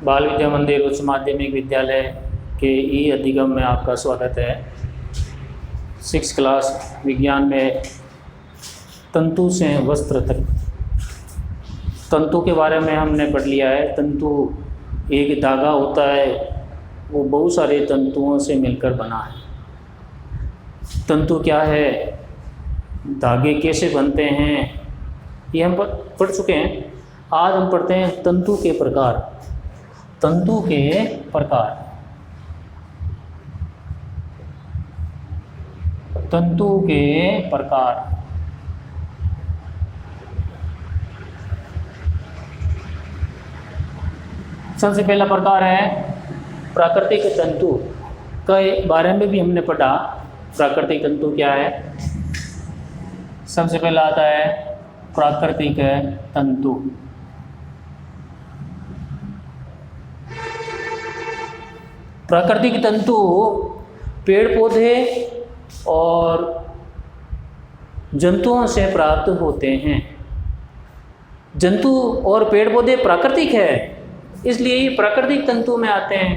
बाल विद्या मंदिर उच्च माध्यमिक विद्यालय के ई अधिगम में आपका स्वागत है। 6th क्लास विज्ञान में तंतु से वस्त्र तक, तंतु के बारे में हमने पढ़ लिया है। तंतु एक धागा होता है, वो बहुत सारे तंतुओं से मिलकर बना है। तंतु क्या है, धागे कैसे बनते हैं, ये हम पढ़ चुके हैं। आज हम पढ़ते हैं तंतु के प्रकार। तंतु के प्रकार, तंतु के प्रकार। सबसे पहला प्रकार है प्राकृतिक तंतु के बारे में भी हमने पढ़ा। प्राकृतिक तंतु क्या है? सबसे पहला आता है प्राकृतिक तंतु। प्राकृतिक तंतु पेड़ पौधे और जंतुओं से प्राप्त होते हैं। जंतु और पेड़ पौधे प्राकृतिक है, इसलिए ये प्राकृतिक तंतु में आते हैं।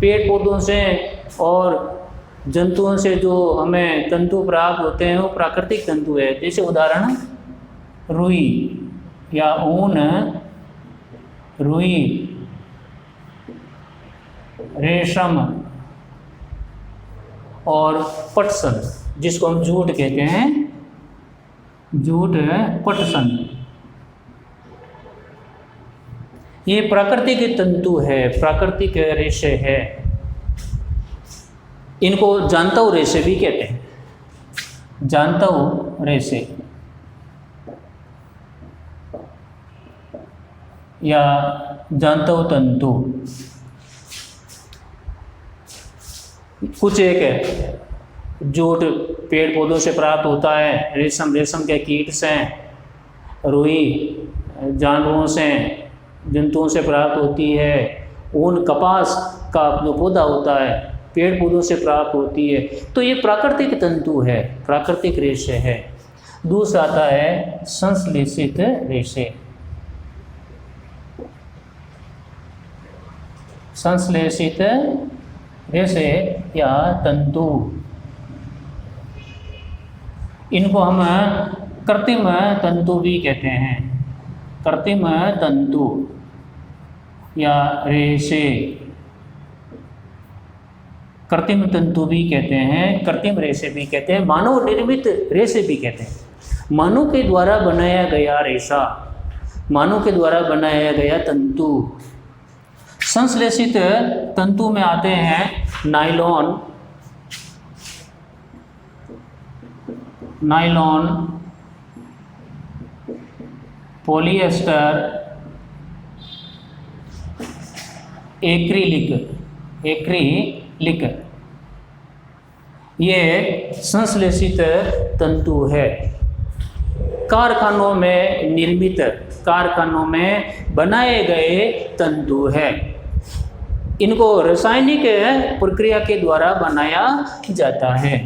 पेड़ पौधों से और जंतुओं से जो हमें तंतु प्राप्त होते हैं वो प्राकृतिक तंतु है। जैसे उदाहरण रुई या ऊन, रुई, रेशम और पटसन, जिसको हम जूट कहते हैं, जूट पटसन, ये प्राकृतिक तंतु है, प्राकृतिक रेशे है। इनको जांतव रेशे भी कहते हैं, जांतव रेशे या जांतव तंतु। कुछ एक है जूट पेड़ पौधों से प्राप्त होता है, रेशम रेशम के कीट से, रुई जानवरों से, जंतुओं से प्राप्त होती है, ऊन कपास का जो पौधा होता है पेड़ पौधों से प्राप्त होती है। तो ये प्राकृतिक तंतु है, प्राकृतिक रेशे है। दूसरा आता है संश्लेषित रेशे। संश्लेषित रेशे या तंतु, इनको हम कृत्रिम तंतु भी कहते हैं। कृत्रिम तंतु या रेशे, कृत्रिम तंतु भी कहते हैं, कृत्रिम रेशे भी कहते हैं, मानव निर्मित रेशे भी कहते हैं। मानव के द्वारा बनाया गया रेशा, मानव के द्वारा बनाया गया तंतु। संश्लेषित तंतु में आते हैं nylon, nylon, polyester, acrylic, acrylic, ये संश्लेषित तंतु है। कारखानों में निर्मित, कारखानों में बनाए गए तंतु है। इनको रासायनिक प्रक्रिया के द्वारा बनाया जाता है।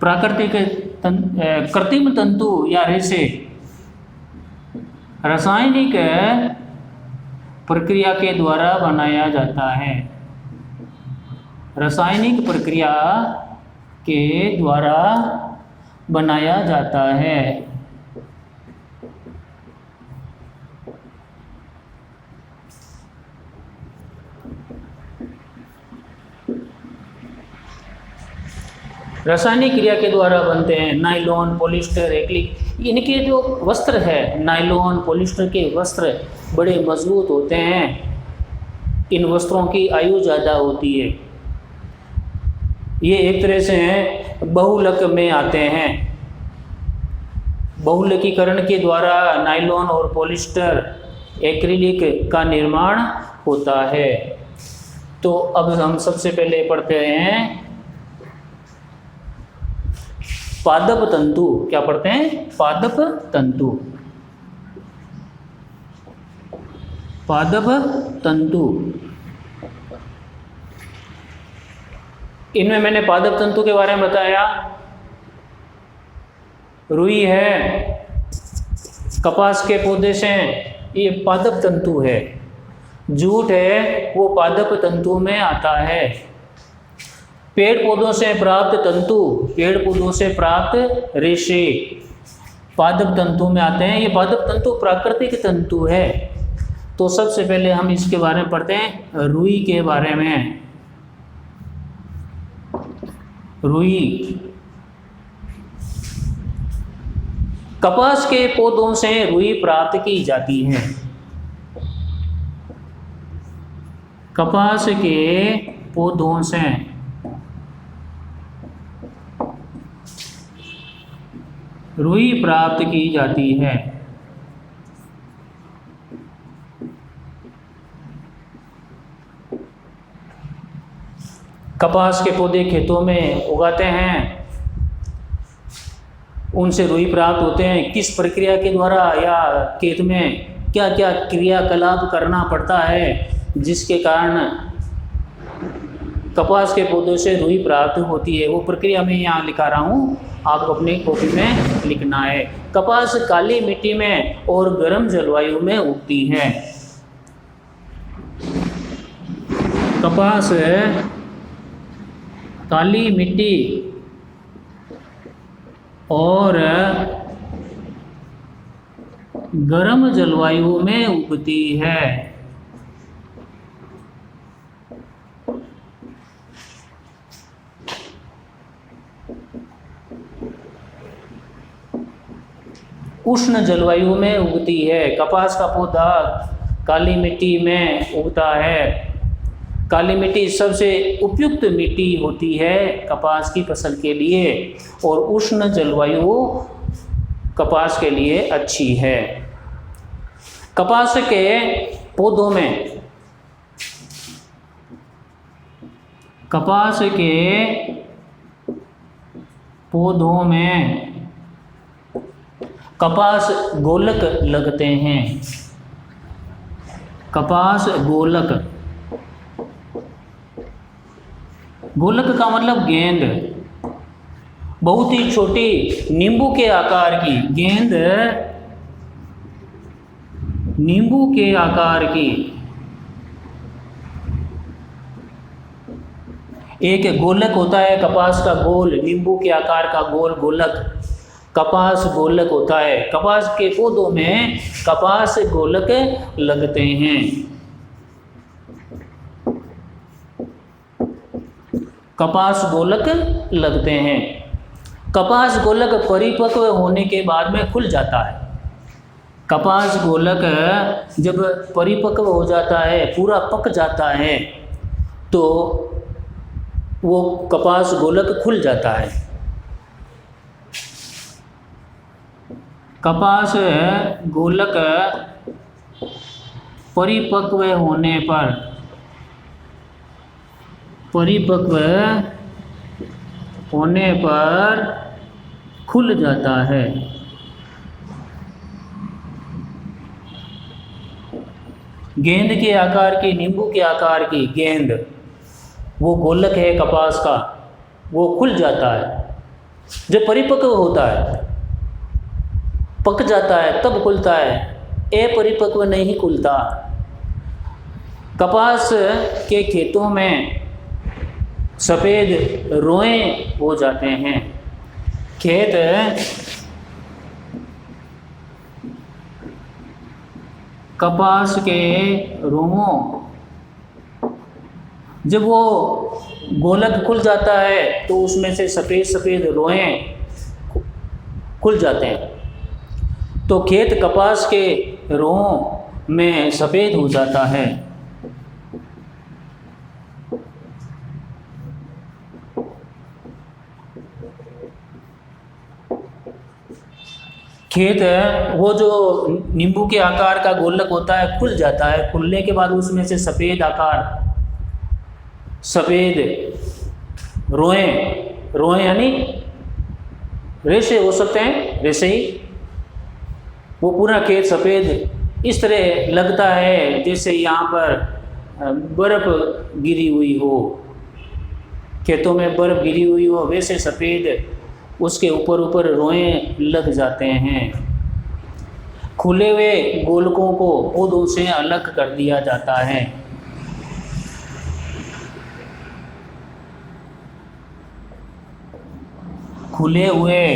प्राकृतिक कृत्रिम तंतु या रेशे रासायनिक प्रक्रिया के द्वारा बनाया जाता है। रासायनिक प्रक्रिया के द्वारा बनाया जाता है। रासायनिक क्रिया के द्वारा बनते हैं नायलॉन, पॉलिएस्टर, एक्रिलिक। इनके जो वस्त्र है, नायलॉन पॉलिएस्टर के वस्त्र बड़े मजबूत होते हैं। इन वस्त्रों की आयु ज़्यादा होती है। ये एक तरह से बहुलक में आते हैं। बहुलकीकरण के द्वारा नायलॉन और पॉलिएस्टर, एक्रिलिक का निर्माण होता है। तो अब हम सबसे पहले पढ़ते हैं पादप तंतु। क्या पढ़ते हैं? पादप तंतु। पादप तंतु, इनमें मैंने पादप तंतु के बारे में बताया। रुई है, कपास के पौधे से, ये पादप तंतु है। जूट है वो पादप तंतु में आता है। पेड़ पौधों से प्राप्त तंतु, पेड़ पौधों से प्राप्त रेशे पादप तंतु में आते हैं। ये पादप तंतु प्राकृतिक तंतु है। तो सबसे पहले हम इसके बारे में पढ़ते हैं, रुई के बारे में। रुई कपास के पौधों से रुई प्राप्त की जाती है। कपास के पौधों से रुई प्राप्त की जाती है। कपास के पौधे खेतों में उगाते हैं, उनसे रुई प्राप्त होते हैं। किस प्रक्रिया के द्वारा या खेत में क्या क्या क्रियाकलाप करना पड़ता है जिसके कारण कपास के पौधों से रुई प्राप्त होती है, वो प्रक्रिया मैं यहाँ लिखा रहा हूँ, आपको अपने कॉपी में लिखना है। कपास काली मिट्टी में और गर्म जलवायु में उगती है। कपास काली मिट्टी और गर्म जलवायु में उगती है। उष्ण जलवायु में उगती है। कपास का पौधा काली मिट्टी में उगता है। काली मिट्टी सबसे उपयुक्त मिट्टी होती है कपास की फसल के लिए, और उष्ण जलवायु कपास के लिए अच्छी है। कपास के पौधों में, कपास के पौधों में कपास गोलक लगते हैं। कपास गोलक, गोलक का मतलब गेंद, बहुत ही छोटी नींबू के आकार की गेंद, नींबू के आकार की। एक गोलक होता है कपास का गोल, नींबू के आकार का गोल गोलक कपास गोलक होता है। कपास के पौधों में कपास गोलक लगते हैं। कपास गोलक लगते हैं। कपास गोलक परिपक्व होने के बाद में खुल जाता है। कपास गोलक जब परिपक्व हो जाता है, पूरा पक जाता है, तो वो कपास गोलक खुल जाता है। कपास गोलक परिपक्व होने पर, परिपक्व होने पर खुल जाता है। गेंद के आकार की, नींबू के आकार की गेंद, वो गोलक है कपास का, वो खुल जाता है। जब परिपक्व होता है, पक जाता है, तब खुलता है, अपरिपक्व नहीं खुलता। कपास के खेतों में सफ़ेद रोए हो जाते हैं। खेत कपास के रोओं, जब वो गोलक खुल जाता है तो उसमें से सफ़ेद सफ़ेद रोए खुल जाते हैं, तो खेत कपास के रोओं में सफ़ेद हो जाता है। खेत वो जो नींबू के आकार का गोलक होता है खुल जाता है। खुलने के बाद उसमें से सफ़ेद आकार, सफ़ेद रोए, रोए यानी रेशे हो सकते हैं, रेशे ही, वो पूरा खेत सफ़ेद इस तरह लगता है जैसे यहाँ पर बर्फ़ गिरी हुई हो, खेतों में बर्फ़ गिरी हुई हो, वैसे सफ़ेद उसके ऊपर ऊपर रोए लग जाते हैं। खुले हुए गोलकों को पौधों से अलग कर दिया जाता है। खुले हुए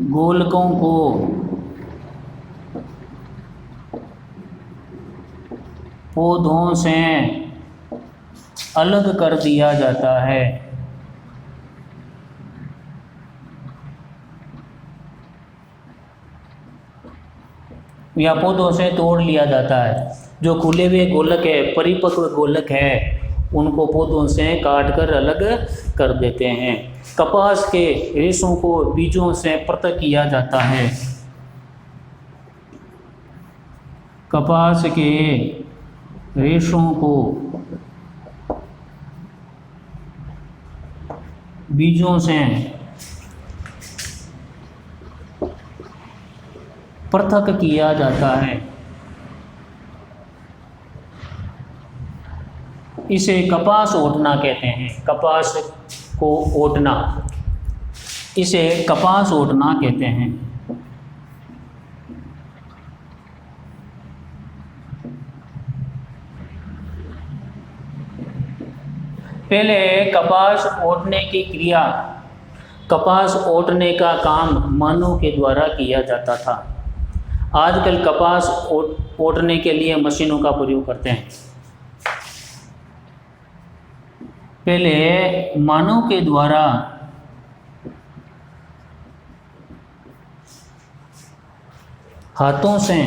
गोलकों को पौधों से अलग कर दिया जाता है। या पौधों से तोड़ लिया जाता है। जो खुले हुए गोलक है, परिपक्व गोलक है, उनको पौधों से काट कर अलग कर देते हैं। कपास के रेशों को बीजों से पृथक किया जाता है। कपास के रेशों को बीजों से पृथक किया जाता है। इसे कपास ओटना कहते हैं। कपास को ओटना, इसे कपास ओटना कहते हैं। पहले कपास ओटने की क्रिया, कपास ओटने का काम मानव के द्वारा किया जाता था। आजकल कपास ओटने के लिए मशीनों का प्रयोग करते हैं। पहले मानव के द्वारा हाथों से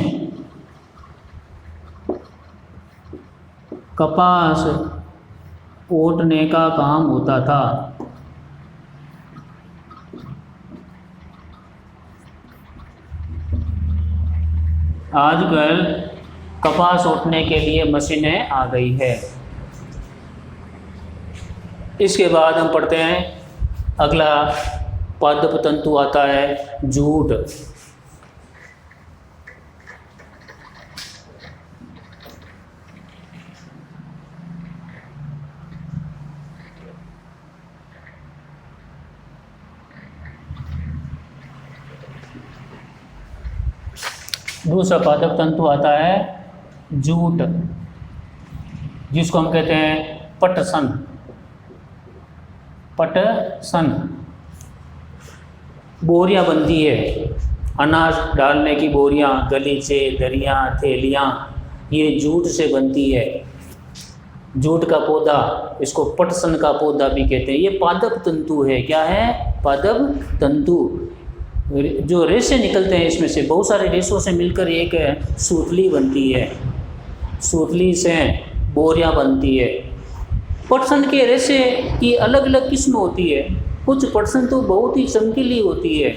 कपास ओटने का काम होता था। आजकल कपास ओटने के लिए मशीनें आ गई है। इसके बाद हम पढ़ते हैं, अगला पादप तंतु आता है जूट। दूसरा पादप तंतु आता है जूट, जिसको हम कहते हैं पटसन। पटसन बोरियां बनती है, अनाज डालने की बोरियां, गलीचे, दरियां, थैलियां, ये जूट से बनती है। जूट का पौधा, इसको पटसन का पौधा भी कहते हैं। ये पादप तंतु है। क्या है? पादप तंतु। जो रेशे निकलते हैं इसमें से, बहुत सारे रेशों से मिलकर एक सूतली बनती है। सूतली से बोरियां बनती है। पटसन के रेशे की अलग अलग किस्म होती है। कुछ पटसन तो बहुत ही चमकीली होती है,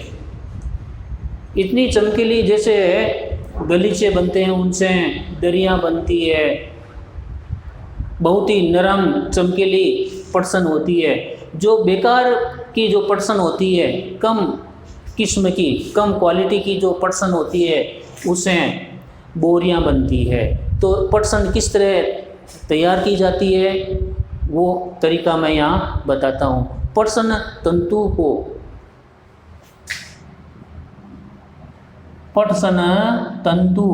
इतनी चमकीली जैसे गलीचे बनते हैं उनसे दरियां बनती है। बहुत ही नरम चमकीली पटसन होती है। जो बेकार की जो पटसन होती है, कम किस्म की, कम क्वालिटी की जो पटसन होती है, उससे बोरियां बनती है। तो पटसन किस तरह तैयार की जाती है, वो तरीका मैं यहाँ बताता हूँ। पटसन तंतु को, पटसन तंतु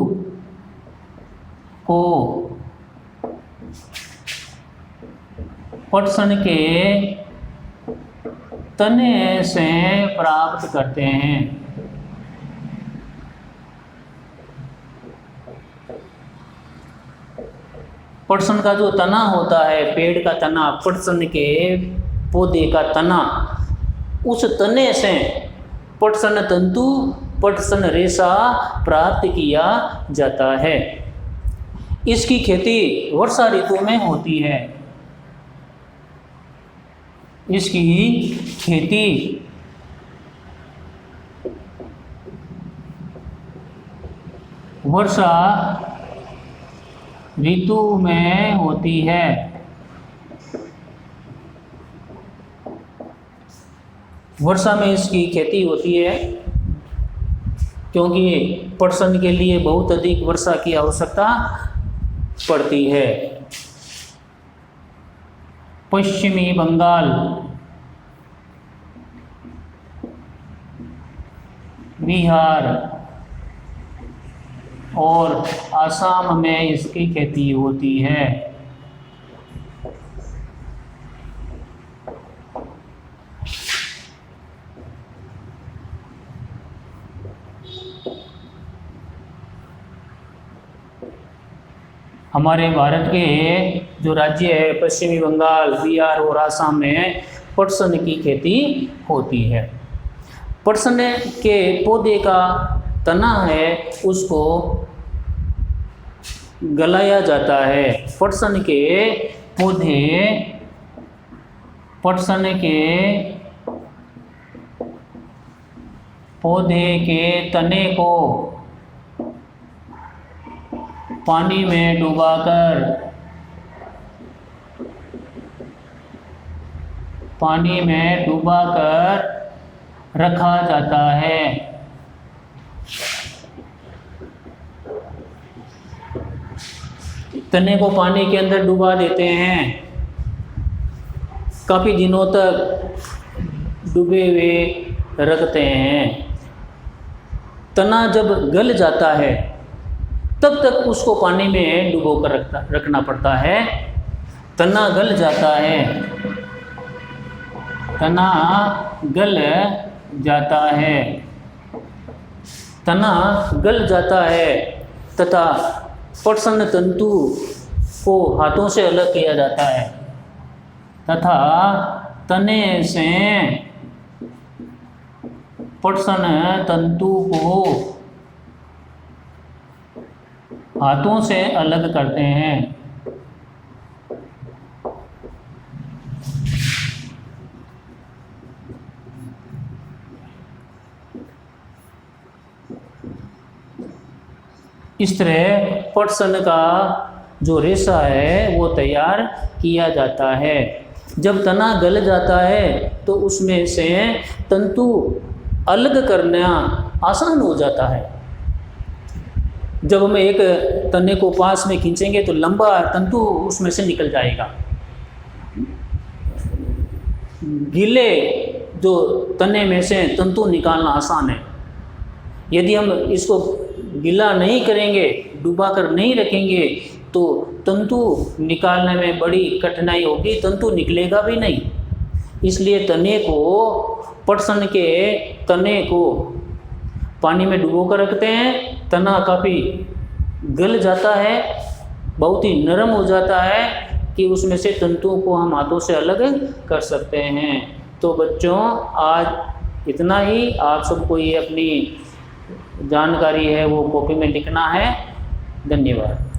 को पटसन के तने से प्राप्त करते हैं। पटसन का जो तना होता है, पेड़ का तना, पटसन के पौधे का तना, उस तने से पटसन तंतु, पटसन रेशा प्राप्त किया जाता है। इसकी खेती वर्षा ऋतु में होती है। इसकी खेती वर्षा ऋतु में होती है। वर्षा में इसकी खेती होती है, क्योंकि पटसन के लिए बहुत अधिक वर्षा की आवश्यकता पड़ती है। पश्चिमी बंगाल, बिहार और असम में इसकी खेती होती है। हमारे भारत के जो राज्य है पश्चिमी बंगाल, बिहार और असम में पटसन की खेती होती है। पटसन के पौधे का तना है उसको गलाया जाता है। पटसन के पौधे के तने को पानी में डुबाकर रखा जाता है। तने को पानी के अंदर डुबा देते हैं, काफ़ी दिनों तक डूबे हुए रखते हैं। तना जब गल जाता है तब तक उसको पानी में डुबो कर रखना पड़ता है। तना गल जाता है तथा पटसन तंतु को हाथों से अलग किया जाता है तथा तने से पटसन तंतु को हाथों से अलग करते हैं। इस तरह पटसन का जो रेशा है वो तैयार किया जाता है। जब तना गल जाता है तो उसमें से तंतु अलग करना आसान हो जाता है। जब हम एक तने को पास में खींचेंगे तो लंबा तंतु उसमें से निकल जाएगा। गीले जो तने में से तंतु निकालना आसान है। यदि हम इसको गीला नहीं करेंगे, डुबा कर नहीं रखेंगे तो तंतु निकालने में बड़ी कठिनाई होगी, तंतु निकलेगा भी नहीं। इसलिए पटसन के तने को पानी में डुबो कर रखते हैं। तना काफ़ी गल जाता है, बहुत ही नरम हो जाता है कि उसमें से तंतुओं को हम हाथों से अलग कर सकते हैं। तो बच्चों आज इतना ही। आप सबको ये अपनी जानकारी है वो कॉपी में लिखना है। धन्यवाद।